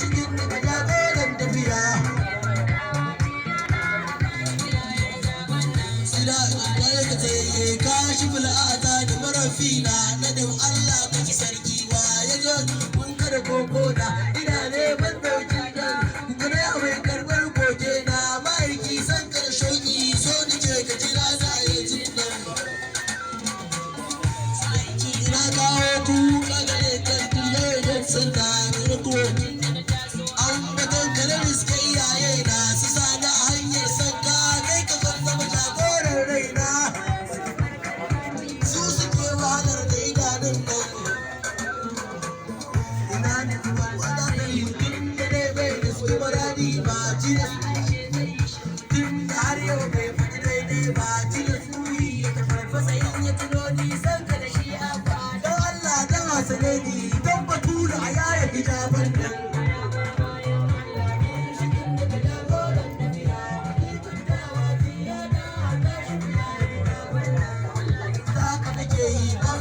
shigin daga jagoran tafiya. Sila ɗaya ka tsaye ka shi bul'ata da marafina na dan Allah ka ci sarki wa ya zo kun kada koko da ina neman dauki dan kuma ya mai karbar goje na ma'aiki san kar shoki so ni ce ka jira za a yi tunan. Ina kawo kuka gare kan tille da sun da riko an batan kare riske iyaye na su sada hanyar sanka kai ka zama jagoran raina su suke wahalar da idanun nan. Ina ne kuma wada da yukin da dai bai da su maradi ba ci da tun da har yau bai faɗi daidai ba ci da su yi ya tafarfasa in ya tuno nisan ka da shi a ba don Allah don hasane ni don batura a yaya hijaban nan. Haka nake yi ban